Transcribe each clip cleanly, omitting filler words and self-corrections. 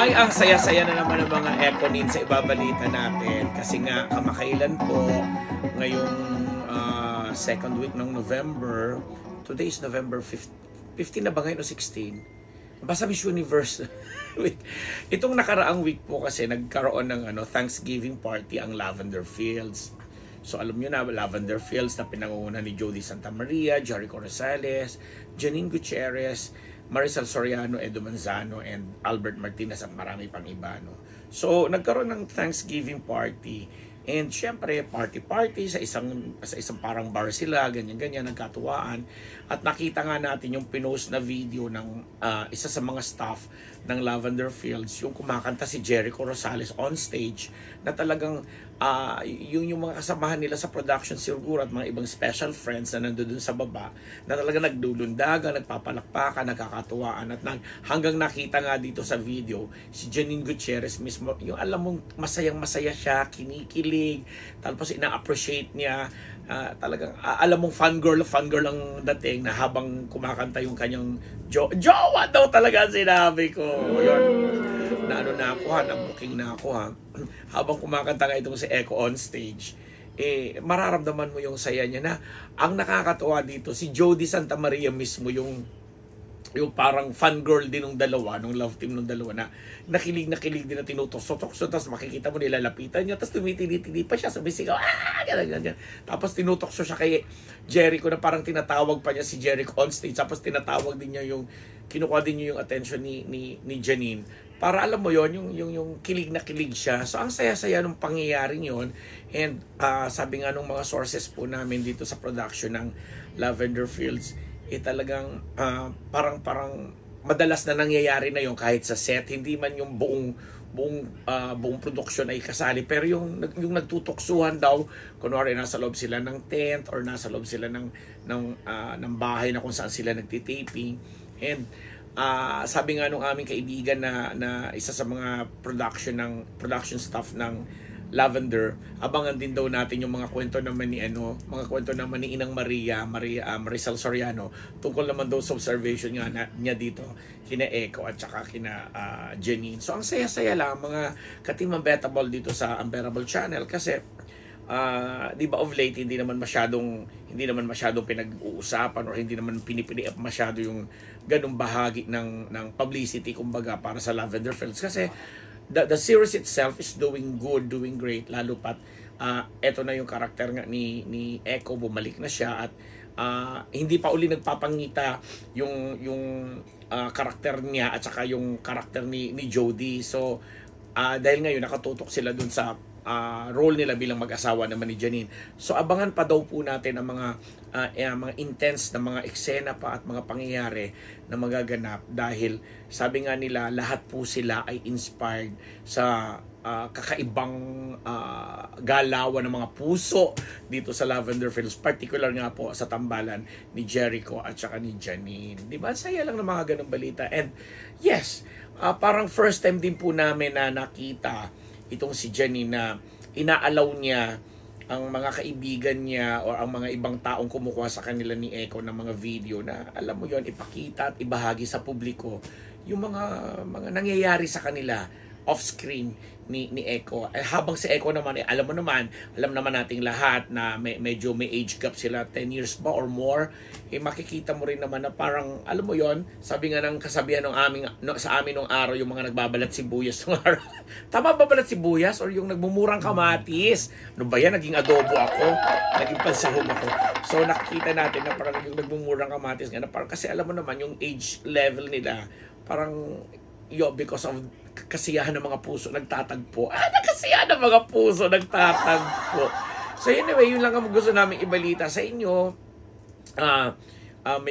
Ay, ang saya-saya na naman ng mga Econin sa ibabalita natin. Kasi nga, kamakailan po, ngayong second week ng November, today is November 15 na ba ngayon o 16? Basta Miss Universe. Itong nakaraang week po kasi nagkaroon ng Thanksgiving party ang Lavender Fields. So alam niyo na, Lavender Fields na pinangunguna ni Jody Santa Maria, Jericho Rosales, Janine Gutierrez, Maricel Soriano, Edo Manzano, and Albert Martinez at marami pang iba. No? So nagkaroon ng Thanksgiving party. And syempre, party sa isang parang bar sila, ganyan-ganyan, nagkatuwaan. At nakita nga natin yung pinost na video ng isa sa mga staff ng Lavender Fields, yung kumakanta si Jericho Rosales on stage, na talagang yung mga kasamahan nila sa production siguro at mga ibang special friends na nandoon sa baba, na talagang nagdulundagan, nagpapalakpakan, nagkakatuwaan, at hanggang nakita nga dito sa video, si Janine Gutierrez mismo, yung alam mong masayang-masaya siya, kinikilig, tapos ina-appreciate niya, talagang alam mong fangirl ang dating na habang kumakanta yung kanyang jowa daw talaga sinabi ko. Yun. Na ako ha, na-booking na ako ha. Habang kumakanta nga itong si Echo on stage, mararamdaman mo yung saya niya na ang nakakatuwa dito, si Jody Santa Maria mismo yung parang fangirl din ng dalawa, nung love team ng dalawa, na nakilig din na tinutokso-tokso, tapos makikita mo nilalapitan niya, tapos tumitili-tili pa siya, sumisigaw, ganyan. Tapos tinutokso siya kay Jericho na parang tinatawag pa niya si Jericho on stage, tapos tinatawag din niya kinukuha din niya yung attention ni Janine. Para alam mo yon yung kilig na kilig siya. So ang saya-saya nung pangyayaring yon. And sabi nga nung mga sources po namin dito sa production ng Lavender Fields, talagang parang madalas na nangyayari na yung kahit sa set, hindi man yung buong production ay kasali, pero yung nagtutuksuhan daw, kunwari nasa loob sila ng tent or nasa loob sila ng bahay na kung saan sila nagtitaping. And sabi nga nung aming kaibigan na isa sa mga production staff ng Lavender, abangan din daw natin yung mga kwento naman ni Inang Maricel Soriano tungkol naman daw sa observation niya dito kina Echo at saka kina Janine. So ang saya-saya lang mga ka-Team Unbettable dito sa Unbearable Channel kasi di ba of late hindi naman masyadong pinag-uusapan or hindi naman pinipili up masyado yung ganung bahagi ng publicity kumbaga para sa Lavender Fields kasi the series itself is doing good, doing great, lalo pat eto na yung karakter nga ni Echo, bumalik na siya at hindi pa uli nagpapangita yung karakter niya at saka yung karakter ni Jody. So dahil ngayon nakatutok sila dun sa role nila bilang mag-asawa naman ni Janine. So abangan pa daw po natin ang mga intense na mga eksena pa at mga pangyayari na magaganap dahil sabi nga nila lahat po sila ay inspired sa kakaibang galawan ng mga puso dito sa Lavender Fields, particular nga po sa tambalan ni Jericho at saka ni Janine. Di ba? Saya lang ng mga ganong balita. And yes, parang first time din po namin na nakita itong si Janine na inaalaw niya ang mga kaibigan niya o ang mga ibang taong kumukuha sa kanila ni Echo ng mga video na alam mo yon, ipakita at ibahagi sa publiko yung mga nangyayari sa kanila off-screen ni Echo. Habang si Echo naman, alam naman nating lahat na medyo may age gap sila, 10 years ba or more, makikita mo rin naman na parang, alam mo yon, sabi nga ng kasabihan sa amin nung araw, yung mga nagbabalat sibuyas nung araw. Tama ba balat sibuyas or yung nagmumurang kamatis? Ano ba yan? Naging adobo ako, naging pansahog ako. So nakikita natin na parang yung nagmumurang kamatis nga, na parang kasi alam mo naman yung age level nila, parang because of kasiyahan ng mga puso nagtatagpo. Kasiyahan ng mga puso nagtatagpo. So anyway, yun lang ang gusto namin ibalita sa inyo.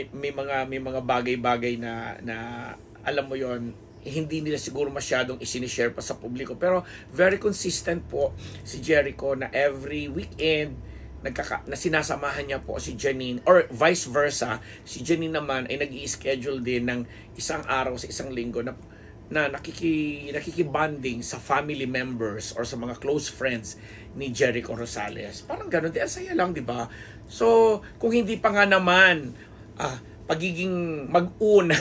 May mga bagay-bagay na alam mo yon, hindi nila siguro masyadong isinishare pa sa publiko, pero very consistent po si Jericho na every weekend na sinasamahan niya po si Janine, or vice versa, si Janine naman ay nag-i-schedule din ng isang araw sa isang linggo na nakikibanding sa family members or sa mga close friends ni Jericho Rosales. Parang ganun din, saya lang, di ba? So, kung hindi pa nga naman pagiging mag-una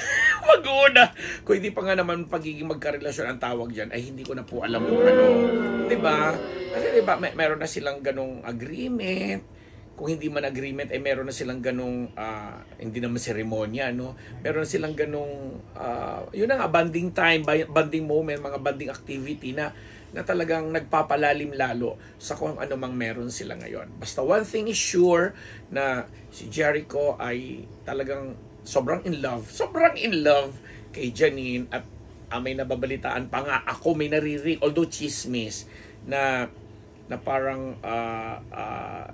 mag-una. Kung hindi pa nga naman pagiging magkarelasyon ang tawag dyan, ay hindi ko na po alam kung ano. Diba? Kasi diba, meron na silang ganong agreement. Kung hindi man agreement, ay meron na silang ganong, hindi naman seremonya, no? Meron na silang ganong, yun na nga, bonding time, bonding moment, mga bonding activity na talagang nagpapalalim lalo sa kung ano mang meron sila ngayon. Basta one thing is sure, na si Jericho ay talagang sobrang in love kay Janine, at may nababalitaan pa nga ako, may naririnig, although chismis, na parang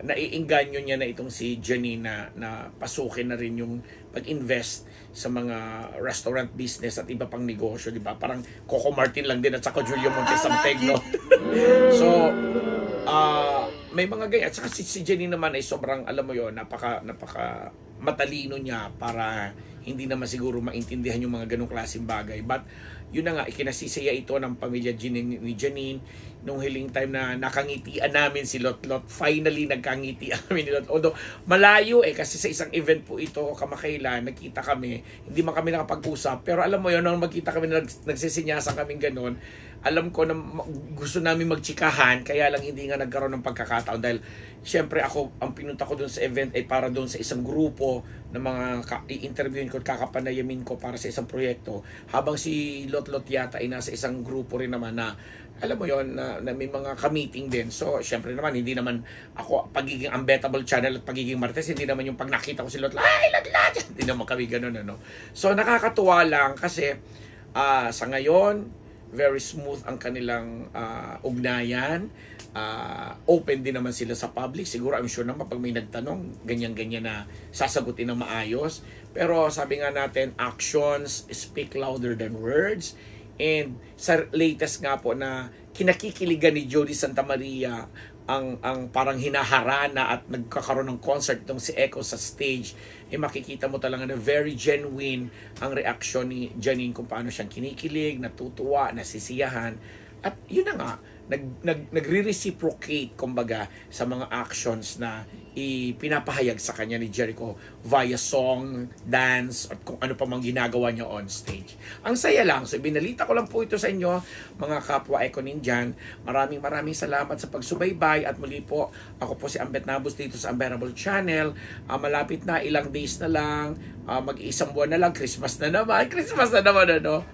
naiingganyo niya na itong si Janine na pasukin na rin yung pag-invest sa mga restaurant business at iba pang negosyo, di ba? Parang Coco Martin lang din at saka Julio Montes Sampeg, no? So, may mga ganyan. At saka si Janine naman ay sobrang, alam mo yon, napaka matalino niya para hindi naman siguro maintindihan yung mga ganong klaseng bagay. But yun na nga, ikinasisaya ito ng pamilya ni Janine nung hiling time na nakangitian namin si Lotlot. Finally, nagkangitian kami ni Lotlot. Although, malayo kasi sa isang event po ito, kamakailan, nagkita kami. Hindi man kami nakapag-usap. Pero alam mo yun, nung magkita kami, nagsisinyasan kaming ganun, alam ko na gusto namin magtsikahan, kaya lang hindi nga nagkaroon ng pagkakataon. Dahil, syempre ako, ang pinunta ko dun sa event ay para dun sa isang grupo na mga i-interviewin ko at kakapanayamin ko para sa isang proyekto. Habang si Lotlot yata ay nasa isang grupo rin naman na, alam mo yon, na may mga ka-meeting din. So, syempre naman, hindi naman ako, pagiging unbettable channel at pagiging Martes, hindi naman yung pag nakita ko si Lotlot, ay, Lotlot! Hindi naman kami ganun, ano. So, nakakatuwa lang kasi sa ngayon, very smooth ang kanilang ugnayan. Open din naman sila sa public. Siguro, I'm sure naman pag may nagtanong, ganyan-ganyan na sasagutin ng maayos. Pero sabi nga natin, actions speak louder than words. And sa latest nga po na kinakikiligan ni Jody Santa Maria ang parang hinaharana at nagkakaroon ng concert itong si Echo sa stage, makikita mo talaga na very genuine ang reaksyon ni Janine kung paano siyang kinikilig, natutuwa, nasisiyahan. At yun na nga, nagre-reciprocate kumbaga sa mga actions na ipinapahayag sa kanya ni Jericho via song, dance, at kung ano pa mang ginagawa niya on stage. Ang saya lang. So, binalita ko lang po ito sa inyo, mga kapwa Econin dyan. Maraming salamat sa pagsubaybay. At muli po, ako po si Ambet Nabus dito sa Unbearable Channel. Malapit na, ilang days na lang. Mag-iisang buwan na lang. Christmas na naman, ano?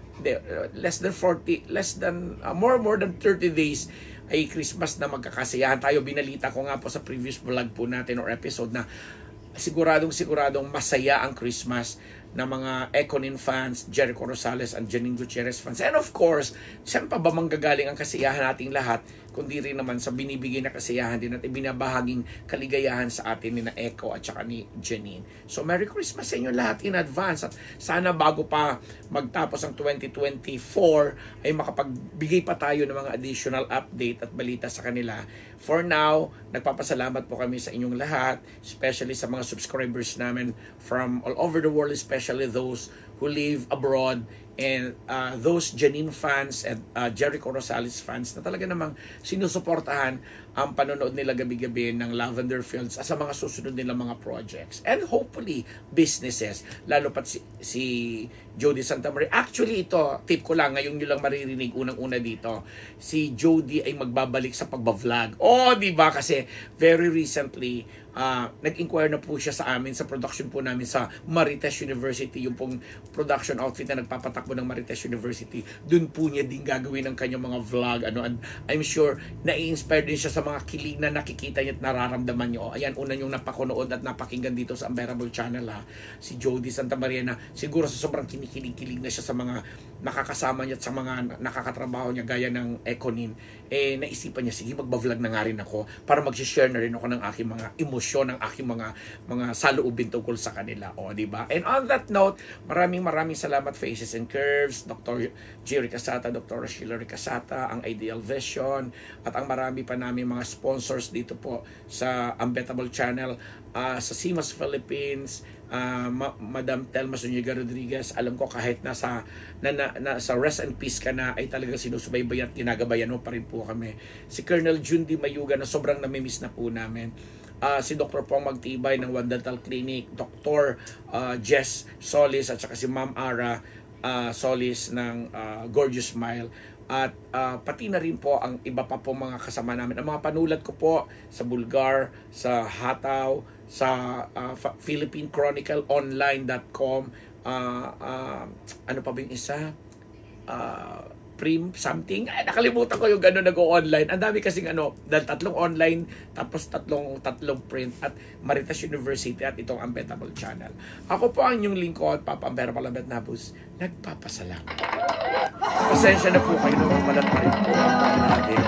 More than 30 days ay Christmas na magkakasiyahan tayo. Binalita ko nga po sa previous vlog po natin or episode na siguradong masaya ang Christmas na mga Econin fans, Jericho Rosales and Janine Gutierrez fans. And of course, saan pa ba manggagaling ang kasiyahan nating lahat, kundi rin naman sa binibigay na kasiyahan din at ibinabahaging kaligayahan sa atin ni na Echo at saka ni Janine. So, Merry Christmas sa inyo lahat in advance. At sana bago pa magtapos ang 2024, ay makapagbigay pa tayo ng mga additional update at balita sa kanila. For now, nagpapasalamat po kami sa inyong lahat, especially sa mga subscribers namin from all over the world, especially those who live abroad, and those Janine fans and Jericho Rosales fans na talaga namang sinusuportahan ang panonood nila gabi-gabi ng Lavender Fields at sa mga susunod nilang mga projects. And hopefully, businesses. Lalo pat si Jody Santa Maria. Actually, ito, tip ko lang, ngayon nyo lang maririnig unang-una dito. Si Jody ay magbabalik sa pagbablog. Di ba? Kasi very recently, nag-inquire na po siya sa amin, sa production po namin sa Marites University, yung pong production outfit na nagpapatakbo ng Marites University. Doon po niya din gagawin ang kanyang mga vlog. And I'm sure, nai-inspire din siya sa mga kilig na nakikita niya at nararamdaman niyo. Ayan, una yung napakunood at napakinggan dito sa Unbearable Channel, si Jody Santa Maria, na siguro sa sobrang kinikilig na siya sa mga nakakasama niya at sa mga nakakatrabaho niya gaya ng Econin. Naisipan niya, sige, magba-vlog na nga rin ako para mag-share na rin ako ng aking mga emosyon, ng aking mga saloobin tungkol sa kanila. Di ba? And on that note, maraming salamat, Faces and Curves, Dr. Jerry Casata, Dr. Sheila Ricasata, ang Ideal Vision, at ang marami pa namin mga sponsors dito po sa Unbettable Channel, sa Simas Philippines, Madam Telma Zuniga Rodriguez. Alam ko kahit nasa rest and peace ka na, ay talagang sinusubaybay at ginagabayan mo pa rin po kami. Si Colonel Jundi Mayuga na sobrang namimiss na po namin. Si Dr. Pong Magtibay ng One Dental Clinic, Dr. Jess Solis at saka si Ma'am Ara. Solis ng Gorgeous Smile. At pati na rin po ang iba pa po mga kasama namin. Ang mga panulat ko po sa Bulgar, sa Hataw, sa PhilippineChronicleOnline.com, ano pa ba yung isa? Prim something. Ay, nakalimutan ko yung gano'n nag-o-online. Ang dami kasing dahil 3 online, tapos tatlong print, at Maritas University at itong Unbettable Channel. Ako po ang inyong lingkod, Papa Ambero Palambet Nabus, nagpapasalamat. Pasensya na po kayo, malat pa rin po ako natin.